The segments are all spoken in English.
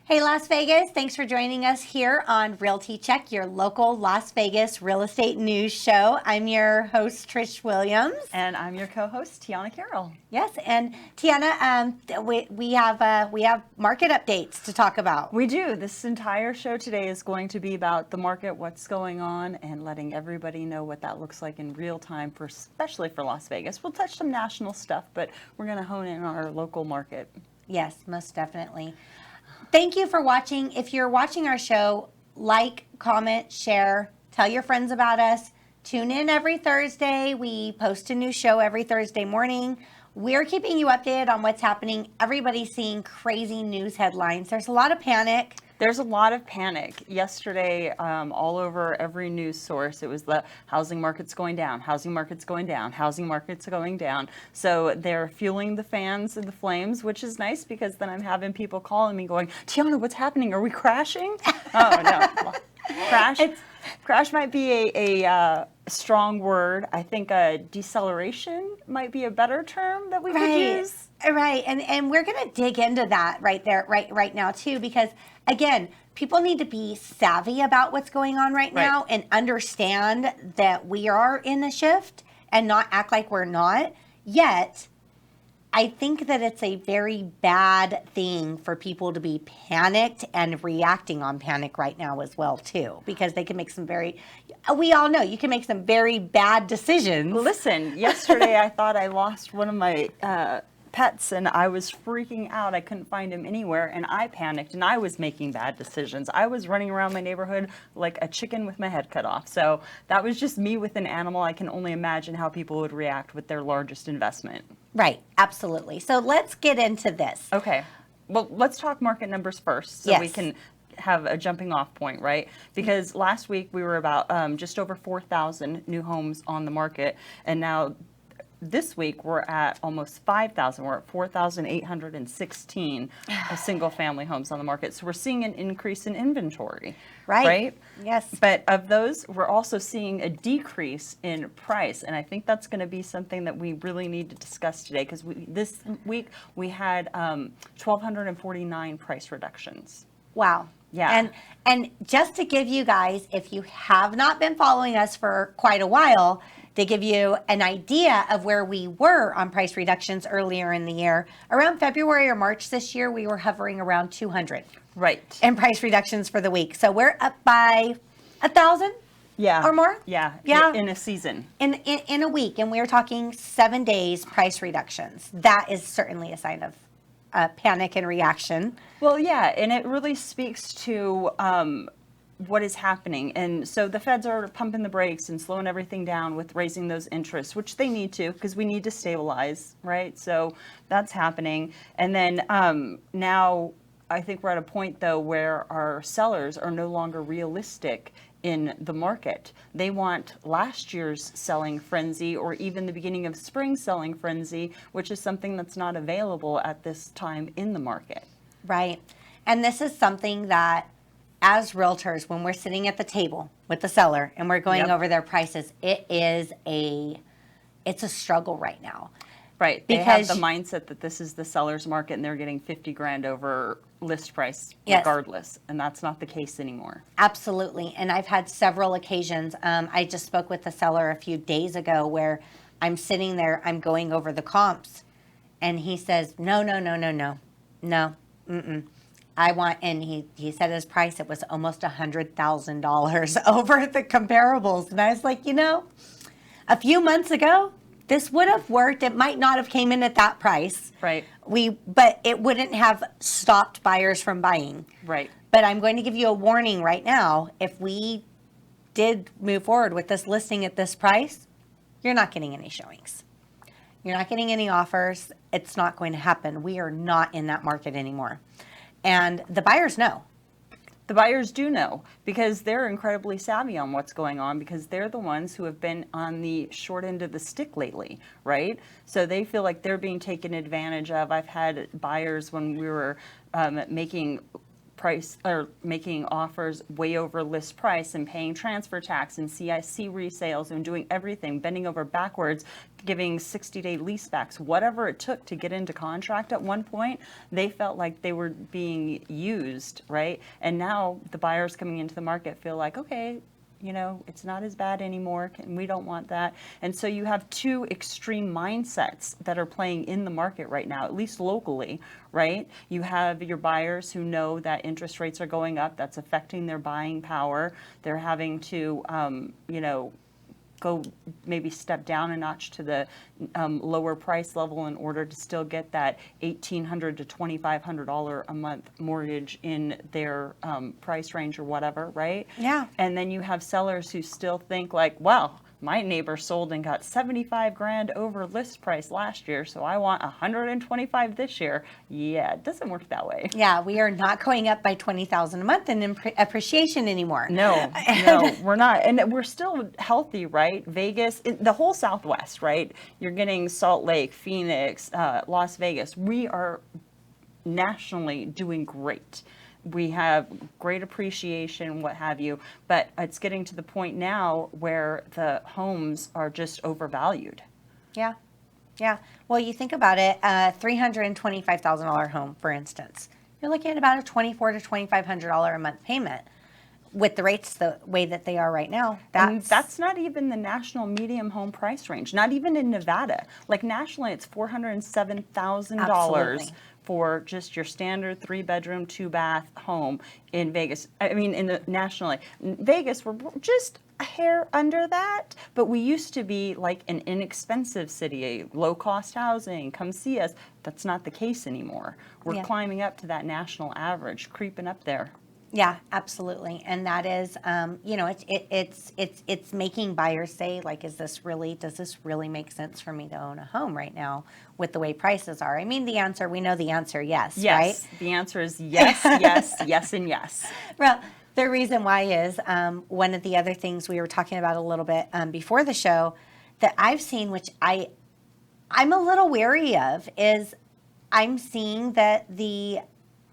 Hey, Las Vegas, thanks for joining us here on Realty Check, your local Las Vegas real estate news show. I'm your host, Trish Williams. And I'm your co-host, Tiana Carroll. Yes, and Tiana, we have market updates to talk about. We do. This entire show today is going to be about the market, what's going on, and letting everybody know what that looks like in real time, especially for Las Vegas. We'll touch some national stuff, but we're going to hone in on our local market. Yes, most definitely. Thank you for watching. If you're watching our show, like, comment, share, tell your friends about us. Tune in every Thursday. We post a new show every Thursday morning. We're keeping you updated on what's happening. Everybody's seeing crazy news headlines. There's a lot of panic. There's a lot of panic. Yesterday, all over every news source, it was the housing market's going down, housing market's going down, housing market's going down. So they're fueling the fans and the flames, which is nice because then I'm having people calling me going, Tiana, what's happening? Are we crashing? Oh, no. Crash might be a strong word. I think deceleration might be a better term that we could use. Right, and we're going to dig into that right now too, because again, people need to be savvy about what's going on right now and understand that we are in a shift and not act like we're not. Yet, I think that it's a very bad thing for people to be panicked and reacting on panic right now as well too, because they can make we all know you can make some very bad decisions. Listen, yesterday I thought I lost one of my pets and I was freaking out. I couldn't find him anywhere and I panicked and I was making bad decisions. I was running around my neighborhood like a chicken with my head cut off. So that was just me with an animal. I can only imagine how people would react with their largest investment. Right, absolutely. So let's get into this. Okay. Well, let's talk market numbers first so we can have a jumping off point, right? Because last week we were about just over 4,000 new homes on the market, and now this week we're at almost 5,000. We're at 4,816 single family homes on the market. So we're seeing an increase in inventory, right? Yes. But of those, we're also seeing a decrease in price. And I think that's going to be something that we really need to discuss today, because this week we had 1,249 price reductions. Wow. Yeah. And just to give you guys, if you have not been following us for quite a while, to give you an idea of where we were on price reductions earlier in the year, around February or March this year, we were hovering around 200. Right. And price reductions for the week. So we're up by 1,000 or more? Yeah. In a season. In a week. And we're talking 7 days price reductions. That is certainly a sign of panic and reaction. Well, yeah, and it really speaks to what is happening. And so the feds are pumping the brakes and slowing everything down with raising those interests, which they need to, because we need to stabilize, right? So that's happening. And then now I think we're at a point, though, where our sellers are no longer realistic in the market. They want last year's selling frenzy or even the beginning of spring selling frenzy, which is something that's not available at this time in the market. Right. And this is something that, as realtors, when we're sitting at the table with the seller and we're going over their prices, it's a struggle right now. Right. Because they have the mindset that this is the seller's market and they're getting 50 grand over list price regardless. And that's not the case anymore. Absolutely. And I've had several occasions. I just spoke with the seller a few days ago where I'm sitting there, I'm going over the comps, and he says, no, I want, and he said his price, it was almost $100,000 over the comparables. And I was like, a few months ago, this would have worked. It might not have came in at that price. Right. But it wouldn't have stopped buyers from buying. Right. But I'm going to give you a warning right now. If we did move forward with this listing at this price, you're not getting any showings. You're not getting any offers. It's not going to happen. We are not in that market anymore. And the buyers know. The buyers do know, because they're incredibly savvy on what's going on, because they're the ones who have been on the short end of the stick lately, right? So they feel like they're being taken advantage of. I've had buyers when we were making price or making offers way over list price and paying transfer tax and CIC resales and doing everything, bending over backwards, giving 60-day leasebacks, whatever it took to get into contract at one point, they felt like they were being used, right? And now the buyers coming into the market feel like, okay, you know, it's not as bad anymore, and we don't want that. And so you have two extreme mindsets that are playing in the market right now, at least locally, right? You have your buyers who know that interest rates are going up, that's affecting their buying power. They're having to, you know, go maybe step down a notch to the lower price level in order to still get that $1,800 to $2,500 a month mortgage in their price range or whatever, right? Yeah. And then you have sellers who still think like, well, my neighbor sold and got 75 grand over list price last year, so I want 125 this year. Yeah, it doesn't work that way. Yeah, we are not going up by $20,000 a month in appreciation anymore. No, we're not. And we're still healthy, right? Vegas, the whole Southwest, right? You're getting Salt Lake, Phoenix, Las Vegas. We are nationally doing great. We have great appreciation, what have you, but it's getting to the point now where the homes are just overvalued. Yeah. Yeah. Well, you think about it, $325,000 home, for instance, you're looking at about a $2,400 to $2,500 a month payment. With the rates the way that they are right now, that's not even the national medium home price range, not even in Nevada. Like nationally, it's $407,000 for just your standard 3-bedroom, 2-bath home in Vegas. I mean, nationally. In Vegas, we're just a hair under that, but we used to be like an inexpensive city, low-cost housing, come see us. That's not the case anymore. We're climbing up to that national average, creeping up there. Yeah, absolutely. And that is, you know, it's making buyers say, like, does this really make sense for me to own a home right now with the way prices are? I mean, we know the answer, yes, right? The answer is yes, yes, yes, and yes. Well, the reason why is one of the other things we were talking about a little bit before the show that I've seen, which I'm a little wary of, is I'm seeing that the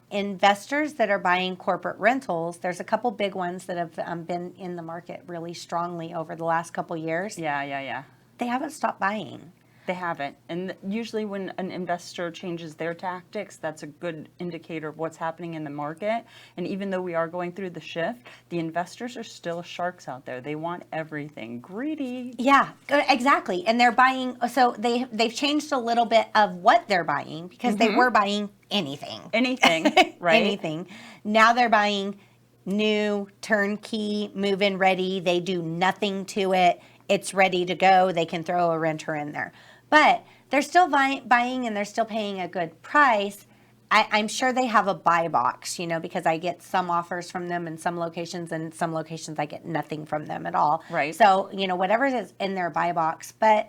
investors that are buying corporate rentals, there's a couple big ones that have been in the market really strongly over the last couple years. Yeah. They haven't stopped buying. They haven't. And usually when an investor changes their tactics, that's a good indicator of what's happening in the market. And even though we are going through the shift, the investors are still sharks out there. They want everything. Greedy. Yeah, exactly. And they're buying, so they've changed a little bit of what they're buying because they were buying anything. Anything, right? Anything. Now they're buying new, turnkey, move-in ready. They do nothing to it. It's ready to go. They can throw a renter in there. But they're still buying and they're still paying a good price. I'm sure they have a buy box, you know, because I get some offers from them in some locations, and some locations I get nothing from them at all. Right. So, you know, whatever is in their buy box. But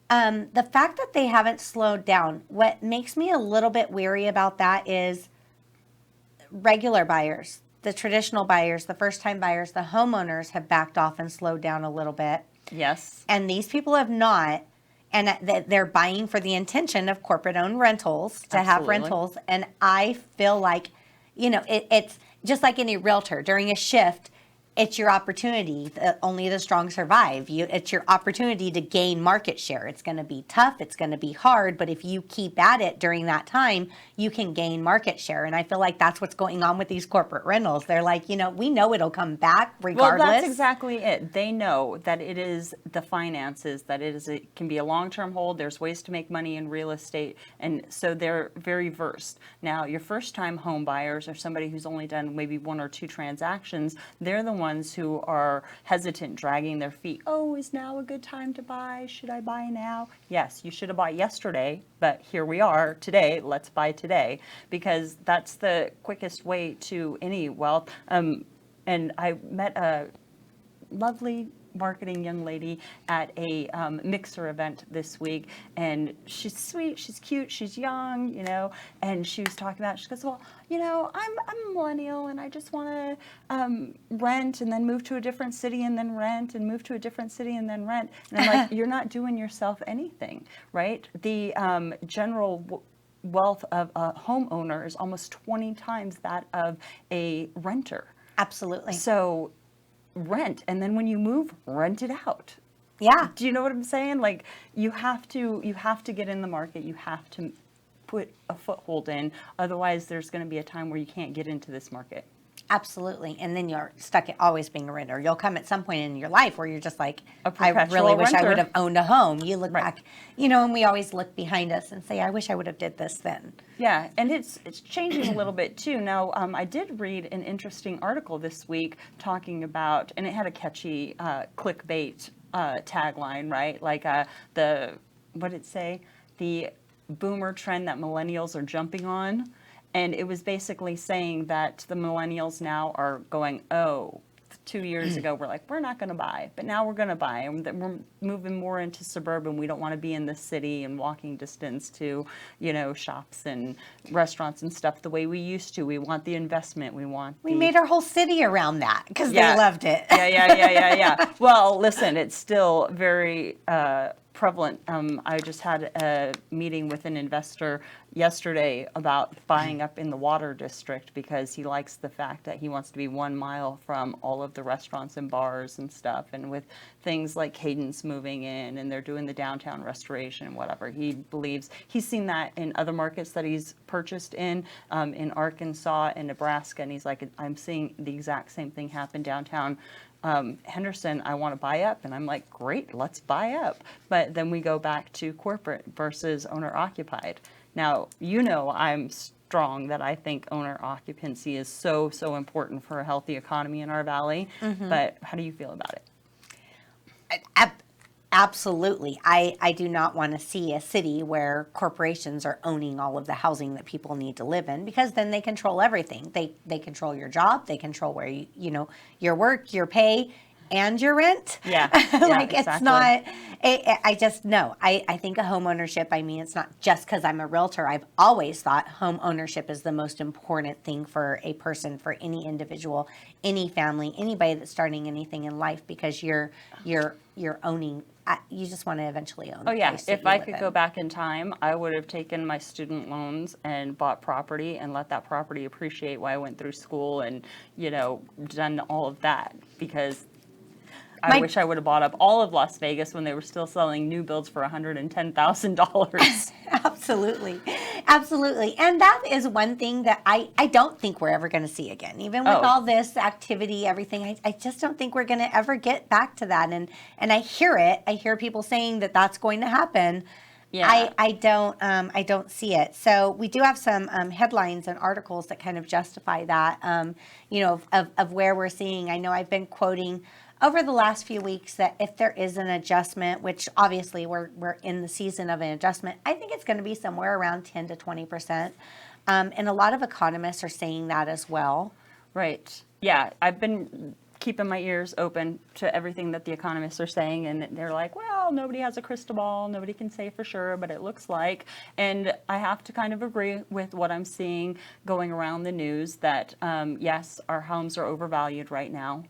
the fact that they haven't slowed down, what makes me a little bit weary about that is regular buyers, the traditional buyers, the first-time buyers, the homeowners have backed off and slowed down a little bit. Yes. And these people have not. And they're buying for the intention of corporate-owned rentals, to have rentals. And I feel like, you know, it's just like any realtor. During a shift, it's your opportunity. Only the strong survive. It's your opportunity to gain market share. It's going to be tough. It's going to be hard. But if you keep at it during that time, you can gain market share. And I feel like that's what's going on with these corporate rentals. They're like, you know, we know it'll come back regardless. Well, that's exactly it. They know that it is the finances, that it can be a long-term hold. There's ways to make money in real estate. And so they're very versed. Now, your first-time home buyers or somebody who's only done maybe 1 or 2 transactions, they're the ones who are hesitant, dragging their feet. Oh, is now a good time to buy? Should I buy now? Yes, you should have bought yesterday, but here we are today. Let's buy today, because that's the quickest way to any wealth. And I met a lovely marketing young lady at a mixer event this week, and she's sweet, she's cute, she's young, you know, and she was talking about, she goes, well, you know, I'm a millennial and I just want to rent and then move to a different city and then rent and move to a different city and then rent. And I'm like, you're not doing yourself anything, right? The general wealth of a homeowner is almost 20 times that of a renter. Absolutely. So rent, and then when you move, rent it out. Yeah. Do you know what I'm saying? Like you have to get in the market. You have to put a foothold in. Otherwise, there's going to be a time where you can't get into this market. Absolutely. And then you're stuck at always being a renter. You'll come at some point in your life where you're just like, A I really perpetual wish I renter. would have owned a home. You look Right. back, and we always look behind us and say, I wish I would have did this then. Yeah, and it's changing a little bit too. Now, I did read an interesting article this week talking about, and it had a catchy clickbait tagline, right? Like what did it say? The boomer trend that millennials are jumping on. And it was basically saying that the millennials now are going, 2 years ago, we're like, we're not going to buy. But now we're going to buy. And we're moving more into suburban. We don't want to be in the city and walking distance to, shops and restaurants and stuff the way we used to. We want the investment. We made our whole city around that because Yeah. they loved it. Yeah. Well, listen, it's still very prevalent. I just had a meeting with an investor yesterday about buying up in the water district because he likes the fact that he wants to be 1 mile from all of the restaurants and bars and stuff. And with things like Cadence moving in and they're doing the downtown restoration and whatever, he believes he's seen that in other markets that he's purchased in Arkansas and Nebraska. And he's like, I'm seeing the exact same thing happen downtown Henderson. I want to buy up. And I'm like, great, let's buy up. But then we go back to corporate versus owner occupied. Now, I'm strong that I think owner occupancy is so important for a healthy economy in our valley. Mm-hmm. But how do you feel about it? Absolutely. I do not want to see a city where corporations are owning all of the housing that people need to live in, because then they control everything. They control your job. They control where your work, your pay, and your rent. Yeah. It's exactly. not, I just know. I think a home ownership, it's not just because I'm a realtor. I've always thought home ownership is the most important thing for a person, for any individual, any family, anybody that's starting anything in life, because you're owning. You just want to eventually own. Oh yeah, the place that if you I live could in. go back in time, I would have taken my student loans and bought property and let that property appreciate while I went through school and, done all of that, because I wish I would have bought up all of Las Vegas when they were still selling new builds for $110,000. Absolutely. And that is one thing that I don't think we're ever going to see again. Even with all this activity, everything, I just don't think we're going to ever get back to that. And I hear it. I hear people saying that that's going to happen. Yeah. I don't see it. So we do have some headlines and articles that kind of justify that, of where we're seeing. I know I've been quoting over the last few weeks that if there is an adjustment, which obviously we're in the season of an adjustment, I think it's going to be somewhere around 10 to 20%. And a lot of economists are saying that as well. Right. Yeah. I've been keeping my ears open to everything that the economists are saying, and they're like, well, nobody has a crystal ball, nobody can say for sure, but it looks like. And I have to kind of agree with what I'm seeing going around the news that, yes, our homes are overvalued right now.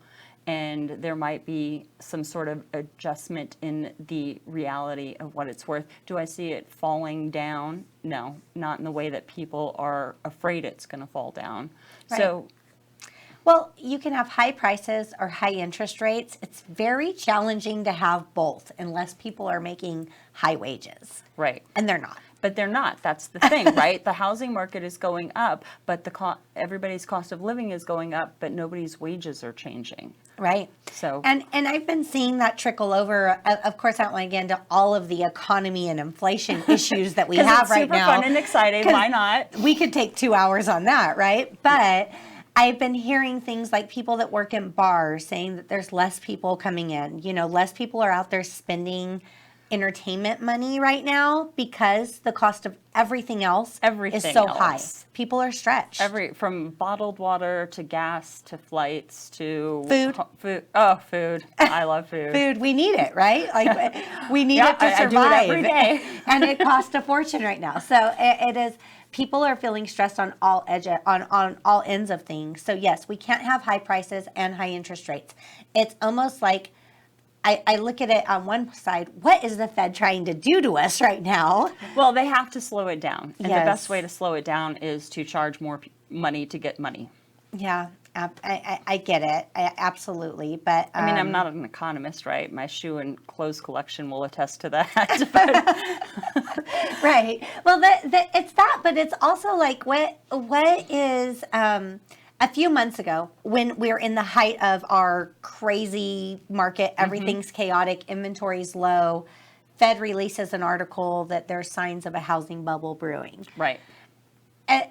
And there might be some sort of adjustment in the reality of what it's worth. Do I see it falling down? No, not in the way that people are afraid it's going to fall down. Right. So, well, you can have high prices or high interest rates. It's very challenging to have both unless people are making high wages. right. And they're not. But they're not. That's the thing, right? The housing market is going up, but everybody's cost of living is going up, but nobody's wages are changing. Right. So And I've been seeing that trickle over. Of course, I don't want to get into all of the economy and inflation issues that we have it's right super now. fun and exciting. Why not? We could take 2 hours on that, right? But I've been hearing things like people that work in bars saying that there's less people coming in. Less people are out there spending entertainment money right now because the cost of everything else is so high. People are stretched. From bottled water to gas to flights to Food. Oh, food. I love food. Food, we need it, right? Like we need it to survive. I do it every day. And it costs a fortune right now. So it is. People are feeling stressed on all ends of things. So yes, we can't have high prices and high interest rates. It's almost like I look at it on one side, what is the Fed trying to do to us right now? Well, they have to slow it down. And Yes. the best way to slow it down is to charge more money to get money. Yeah, I get it. Absolutely. But I mean, I'm not an economist, right? My shoe and clothes collection will attest to that. But right. Well, it's that, but it's also like what is a few months ago when we're in the height of our crazy market, everything's chaotic, inventory's low. Fed releases an article that there's signs of a housing bubble brewing. right.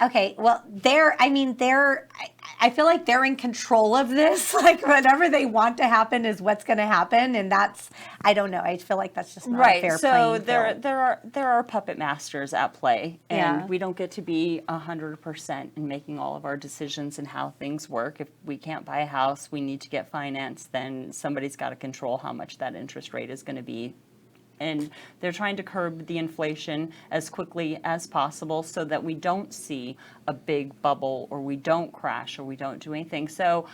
Okay, well, I feel like they're in control of this. Like, whatever they want to happen is what's going to happen, and I don't know. I feel like that's just not a fair So playing field. there are puppet masters at play, and Yeah. we don't get to be 100% in making all of our decisions and how things work. If we can't buy a house, we need to get financed, then somebody's got to control how much that interest rate is going to be. And they're trying to curb the inflation as quickly as possible so that we don't see a big bubble or we don't crash or we don't do anything. So,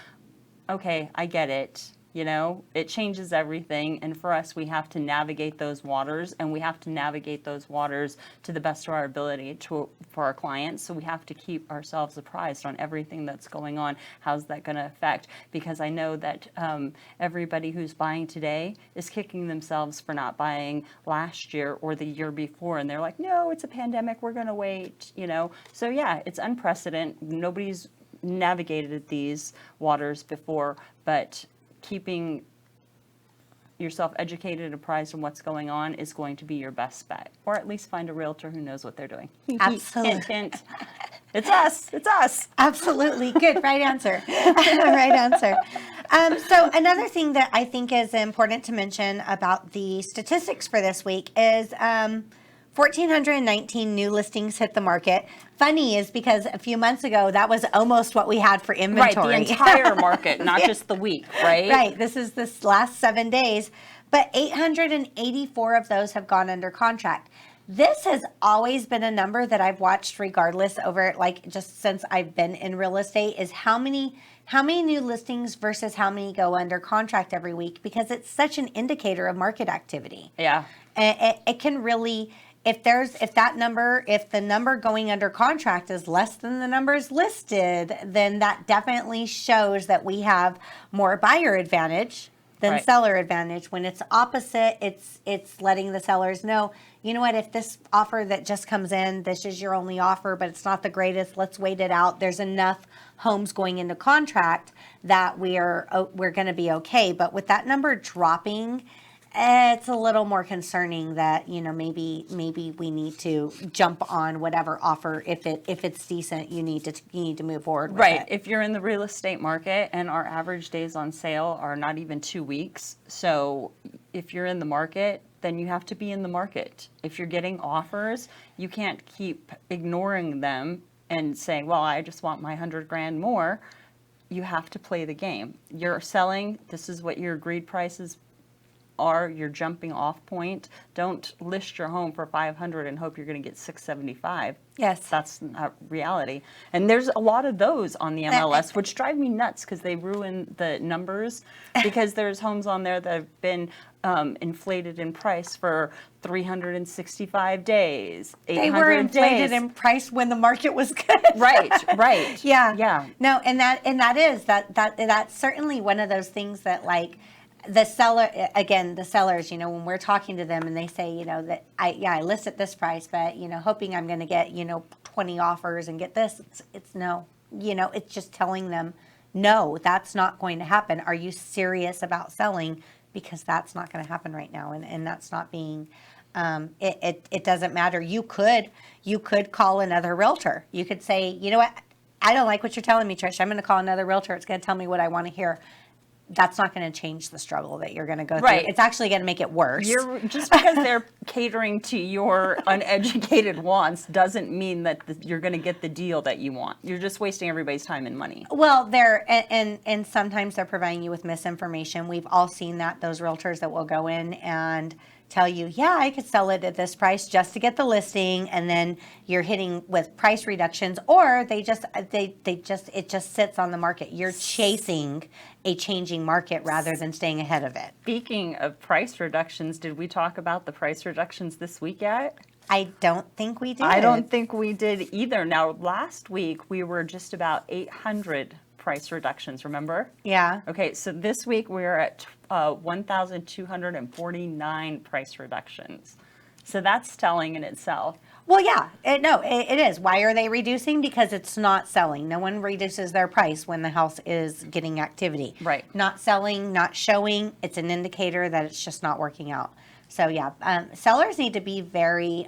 okay, I get it. You know, it changes everything. And for us, we have to navigate those waters, and we have to navigate those waters to the best of our ability for our clients. So we have to keep ourselves apprised on everything that's going on. How's that going to affect? Because I know that everybody who's buying today is kicking themselves for not buying last year or the year before. And they're like, no, it's a pandemic. We're going to wait, you know. So yeah, it's unprecedented. Nobody's navigated these waters before, but keeping yourself educated and apprised on what's going on is going to be your best bet. Or at least find a realtor who knows what they're doing. Absolutely. Hint, hint. It's us. It's us. Absolutely. Good. Right answer. Right answer. So another thing that I think is important to mention about the statistics for this week is 1,419 new listings hit the market. Funny is because a few months ago, that was almost what we had for inventory. Right, the entire market, not just the week, right? Right. This is this last 7 days. But 884 of those have gone under contract. This has always been a number that I've watched regardless over, like, just since I've been in real estate, is how many new listings versus how many go under contract every week, because it's such an indicator of market activity. Yeah. And it can really, if the number going under contract is less than the numbers listed, then that definitely shows that we have more buyer advantage than Right. seller advantage. When it's opposite, it's letting the sellers know, you know what, if this offer that just comes in, this is your only offer, but it's not the greatest, let's wait it out. There's enough homes going into contract that we're going to be okay. But with that number dropping, it's a little more concerning that, you know, maybe we need to jump on whatever offer. If it's decent, you need to move forward with Right. it. If you're in the real estate market and our average days on sale are not even 2 weeks, so if you're in the market, then you have to be in the market. If you're getting offers, you can't keep ignoring them and saying, well, I just want my 100 grand more. You have to play the game. You're selling, this is what your agreed prices are, your jumping off point. Don't list your home for 500 and hope you're going to get 675. Yes. That's not reality. And there's a lot of those on the MLS, which drive me nuts because they ruin the numbers, because there's homes on there that have been inflated in price for 365 days, 800 They were inflated days. in price when the market was good. Right, right. Yeah. Yeah. No, and that's certainly one of those things that, like, the sellers, you know, when we're talking to them and they say, you know, that I list at this price, but, you know, hoping I'm going to get, you know, 20 offers and get this, it's no, you know, it's just telling them, no, that's not going to happen. Are you serious about selling? Because that's not going to happen right now. And that's not being, it doesn't matter. You could call another realtor. You could say, you know what, I don't like what you're telling me, Trish. I'm going to call another realtor. It's going to tell me what I want to hear. That's not going to change the struggle that you're going to go through. Right. It's actually going to make it worse. Just because they're catering to your uneducated wants doesn't mean that you're going to get the deal that you want. You're just wasting everybody's time and money. Well, and sometimes they're providing you with misinformation. We've all seen that, those realtors that will go in and tell you, yeah, I could sell it at this price just to get the listing, and then you're hitting with price reductions, or it just sits on the market. You're chasing a changing market rather than staying ahead of it. Speaking of price reductions, did we talk about the price reductions this week yet? I don't think we did. I don't think we did either. Now, last week we were just about 800 price reductions, remember? Yeah. Okay, so this week we're at 1,249 price reductions. So that's telling in itself. Well, yeah, it is. Why are they reducing? Because it's not selling. No one reduces their price when the house is getting activity. Right. Not selling, not showing. It's an indicator that it's just not working out. So yeah, sellers need to be very.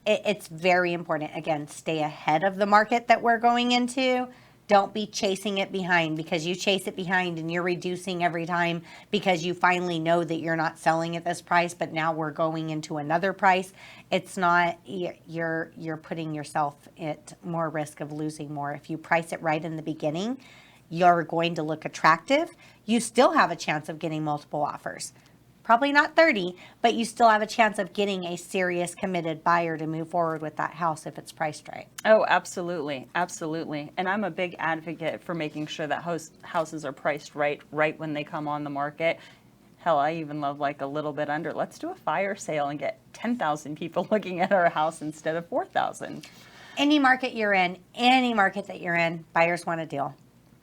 It's very important. Again, stay ahead of the market that we're going into. Don't be chasing it behind, because you chase it behind and you're reducing every time because you finally know that you're not selling at this price, but now we're going into another price. It's not, you're putting yourself at more risk of losing more. If you price it right in the beginning, you're going to look attractive. You still have a chance of getting multiple offers. Probably not 30, but you still have a chance of getting a serious committed buyer to move forward with that house if it's priced right. Oh, absolutely. Absolutely. And I'm a big advocate for making sure that houses are priced right when they come on the market. Hell, I even love like a little bit under. Let's do a fire sale and get 10,000 people looking at our house instead of 4,000. Any market you're in, any market that you're in, buyers want a deal.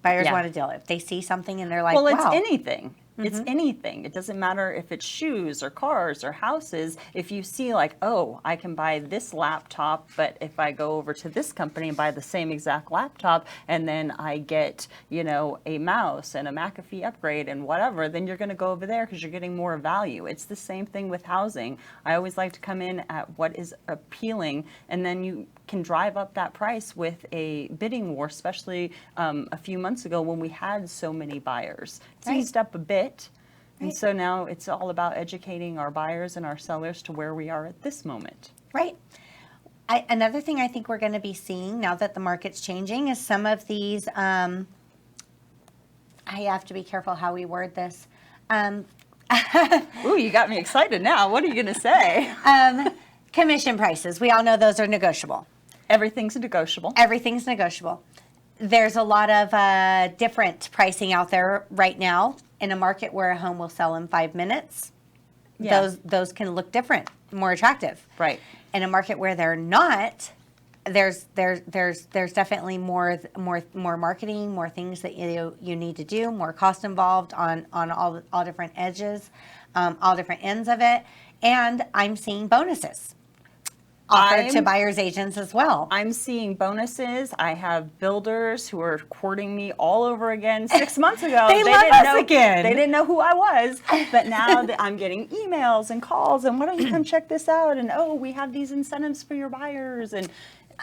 Buyers want a deal. If they see something and they're like, well, wow. it's anything. It's anything. It doesn't matter if it's shoes or cars or houses. If you see like, oh, I can buy this laptop, but if I go over to this company and buy the same exact laptop and then I get, a mouse and a McAfee upgrade and whatever, then you're going to go over there because you're getting more value. It's the same thing with housing. I always like to come in at what is appealing, and then you can drive up that price with a bidding war, especially a few months ago when we had so many buyers. It's eased up a bit. And so now it's all about educating our buyers and our sellers to where we are at this moment. Right. Another thing I think we're going to be seeing now that the market's changing is some of these, I have to be careful how we word this. Ooh, you got me excited now. What are you going to say? Commission prices. We all know those are negotiable. Everything's negotiable. Everything's negotiable. There's a lot of different pricing out there right now in a market where a home will sell in 5 minutes. Yeah. Those can look different, more attractive. Right. In a market where they're not, there's definitely more marketing, more things that you need to do, more cost involved on all different edges, all different ends of it, and I'm seeing bonuses offered to buyers agents as well. I'm seeing bonuses. I have builders who are courting me all over again. 6 months ago, they love didn't us know again. They didn't know who I was, but now that I'm getting emails and calls, and why don't you come check this out? And oh, we have these incentives for your buyers, and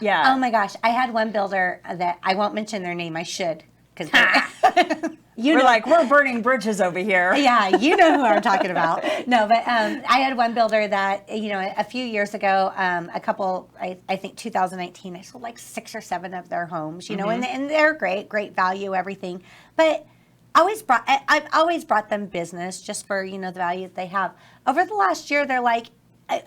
yeah. Oh my gosh, I had one builder that I won't mention their name. I should, because we're burning bridges over here. Yeah, you know who I'm talking about. No, but I had one builder that, a few years ago, I think 2019, I sold like 6 or 7 of their homes, and they're great value, everything. But I've always brought them business just for, the value that they have. Over the last year, they're like,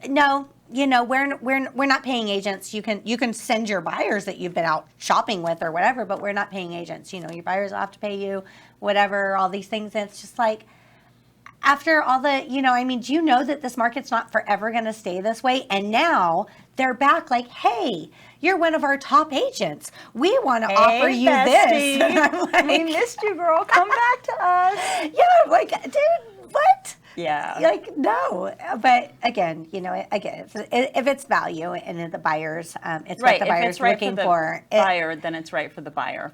no, we're not paying agents. You can send your buyers that you've been out shopping with or whatever, but we're not paying agents. Your buyers will have to pay you, whatever, all these things. And it's just like, after all the, do you know that this market's not forever going to stay this way? And now they're back like, hey, you're one of our top agents. We want to offer you bestie. this. Like, we missed you, girl. Come back to us. Yeah, I'm like, dude, what? Yeah. Like, no. But again, if it's value and the buyers, it's right. what the buyer's looking for. Buyer, then it's right for the buyer.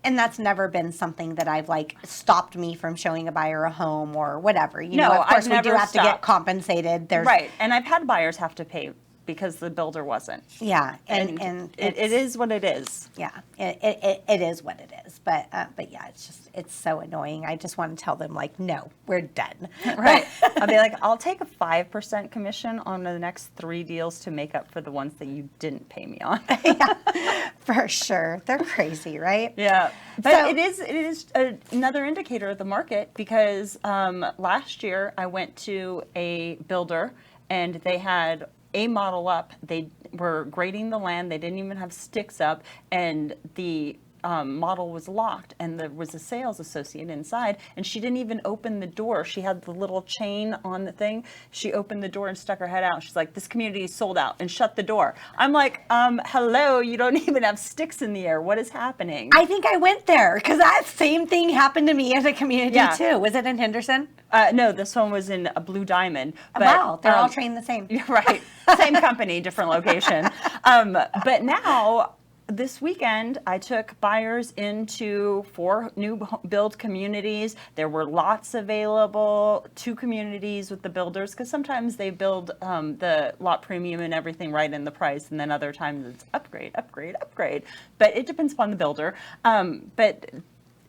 And that's never been something that I've stopped me from showing a buyer a home or whatever. No, of course I've never we do have to get stopped. compensated. Right. And I've had buyers have to pay because the builder wasn't. Yeah, And, it is what it is. Yeah, it is what it is. But yeah, it's so annoying. I just want to tell them, like, no, we're done. Right. I'll be like, I'll take a 5% commission on the next 3 deals to make up for the ones that you didn't pay me on. Yeah, for sure. They're crazy, right? Yeah. But So- it is another indicator of the market, because last year I went to a builder and they had a model up. They were grading the land. They didn't even have sticks up, and the model was locked, and there was a sales associate inside, and she didn't even open the door. She had the little chain on the thing. She opened the door and stuck her head out. She's like, this community is sold out, and shut the door. I'm like, hello, you don't even have sticks in the air. What is happening? I think I went there because that same thing happened to me at a community Yeah. too. Was it in Henderson? No, this one was in a Blue Diamond. But, Wow, they're all trained the same. Right. Same company, different location. But now, this weekend, I took buyers into 4 new build communities. There were lots available, 2 communities with the builders, because sometimes they build the lot premium and everything right in the price, and then other times it's upgrade, upgrade, upgrade. But it depends upon the builder. But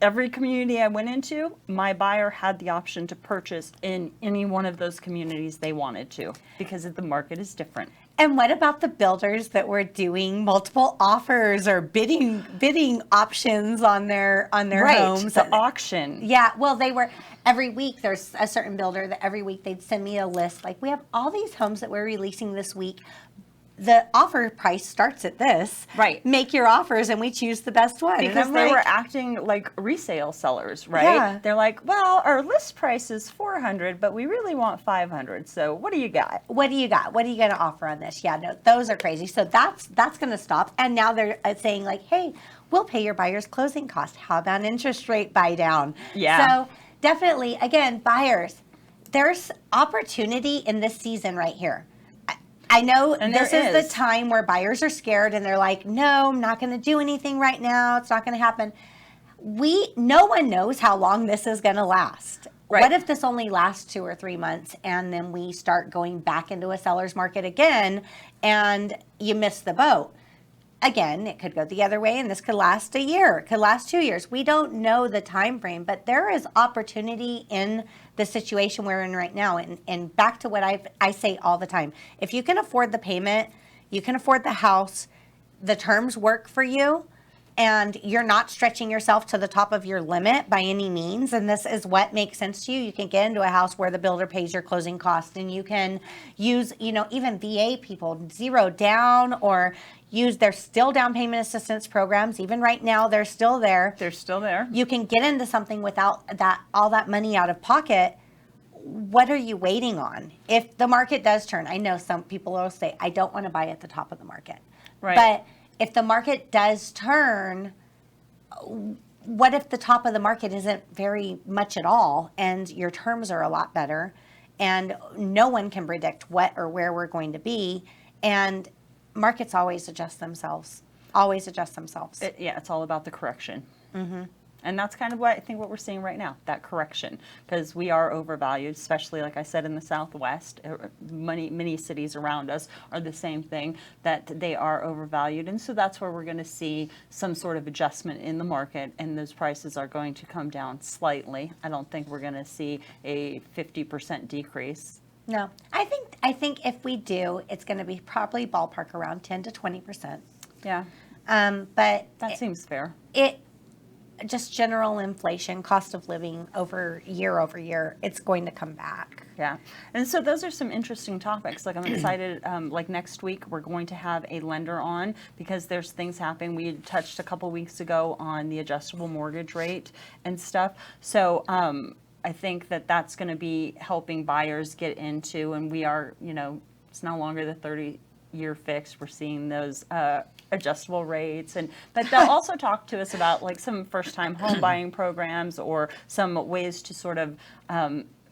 every community I went into, my buyer had the option to purchase in any one of those communities they wanted to, because the market is different. And what about the builders that were doing multiple offers or bidding options on their homes? The auction. Yeah, well, they were every week. There's a certain builder that every week they'd send me a list. Like, we have all these homes that we're releasing this week. The offer price starts at this. Right. Make your offers, and we choose the best one. And Because I'm they like, were acting like resale sellers, right? Yeah. They're like, well, our list price is $400, but we really want $500. So what do you got? what do you got? What are you going to offer on this? Yeah, no, those are crazy. So that's going to stop. And now they're saying, like, hey, we'll pay your buyer's closing cost. How about an interest rate buy down? Yeah. So definitely, again, buyers, there's opportunity in this season right here. I know And this there is is. the time where buyers are scared and they're like, no, I'm not going to do anything right now. It's not going to happen. No one knows how long this is going to last. Right. What if this only lasts 2 or 3 months and then we start going back into a seller's market again and you miss the boat? Again, it could go the other way, and this could last a year. It could last 2 years. We don't know the time frame, but there is opportunity in the situation we're in right now. And back to what I say all the time: if you can afford the payment, you can afford the house, the terms work for you, and you're not stretching yourself to the top of your limit by any means, and this is what makes sense to you, you can get into a house where the builder pays your closing costs, and you can use, even VA people, 0 down, or use their still down payment assistance programs. Even right now, they're still there. They're still there. You can get into something without all that money out of pocket. What are you waiting on? If the market does turn, I know some people will say, I don't want to buy at the top of the market. Right. But if the market does turn, what if the top of the market isn't very much at all and your terms are a lot better and no one can predict what or where we're going to be, and markets always adjust themselves. It's all about the correction. Mm-hmm. And that's kind of what we're seeing right now, that correction, because we are overvalued, especially, like I said, in the Southwest. Many cities around us are the same thing, that they are overvalued. And so that's where we're going to see some sort of adjustment in the market, and those prices are going to come down slightly. I don't think we're going to see a 50% decrease. No, I think if we do, it's going to be probably ballpark around 10 to 20%. Yeah. But That seems fair. Just general inflation, cost of living over year, it's going to come back. Yeah. And so those are some interesting topics. Like, I'm excited, like next week, we're going to have a lender on, because there's things happening. We had touched a couple weeks ago on the adjustable mortgage rate and stuff. So, I think that that's going to be helping buyers get into, and we are, it's no longer the 30-year fix. We're seeing those adjustable rates, but they'll also talk to us about like some first-time home buying programs or some ways to sort of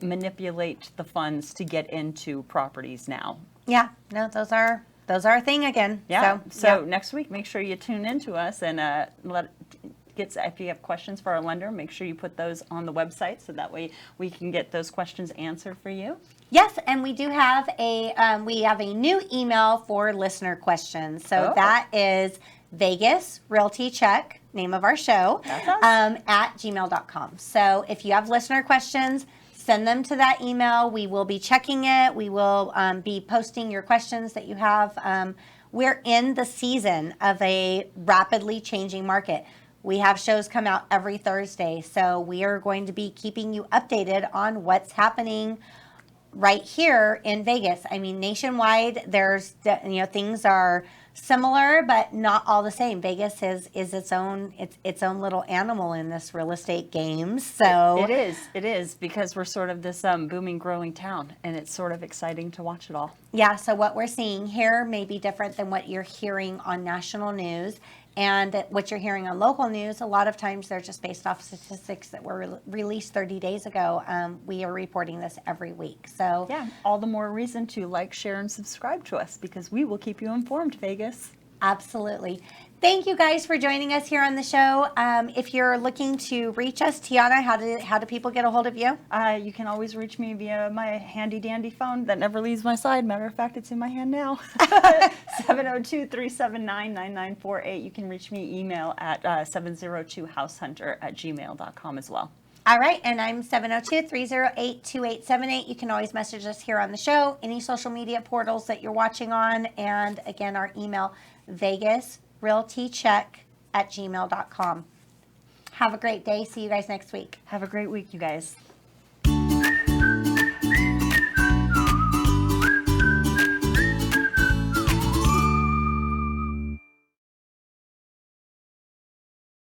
manipulate the funds to get into properties now. Yeah, no, those are a thing again. Yeah. So Next week, make sure you tune in to us and if you have questions for our lender, make sure you put those on the website so that way we can get those questions answered for you. Yes, and we do have a new email for listener questions. So that is Vegas Realty Check, name of our show, at gmail.com. So if you have listener questions, send them to that email. We will be checking it. We will be posting your questions that you have. We're in the season of a rapidly changing market. We have shows come out every Thursday, so we are going to be keeping you updated on what's happening right here in Vegas. I mean, nationwide, there's, things are similar, but not all the same. Vegas is its own little animal in this real estate game. So it is because we're sort of this booming, growing town, and it's sort of exciting to watch it all. Yeah. So what we're seeing here may be different than what you're hearing on national news. And what you're hearing on local news, a lot of times they're just based off statistics that were released 30 days ago. We are reporting this every week. So yeah, all the more reason to like, share, and subscribe to us because we will keep you informed, Vegas. Absolutely. Thank you guys for joining us here on the show. If you're looking to reach us, Tiana, how do people get a hold of you? You can always reach me via my handy dandy phone that never leaves my side. Matter of fact, it's in my hand now. 702-379-9948. You can reach me email at 702househunter@gmail.com as well. All right, and I'm 702-308-2878. You can always message us here on the show, any social media portals that you're watching on, and again, our email, vegasrealtycheck@gmail.com. Have a great day. See you guys next week. Have a great week, you guys.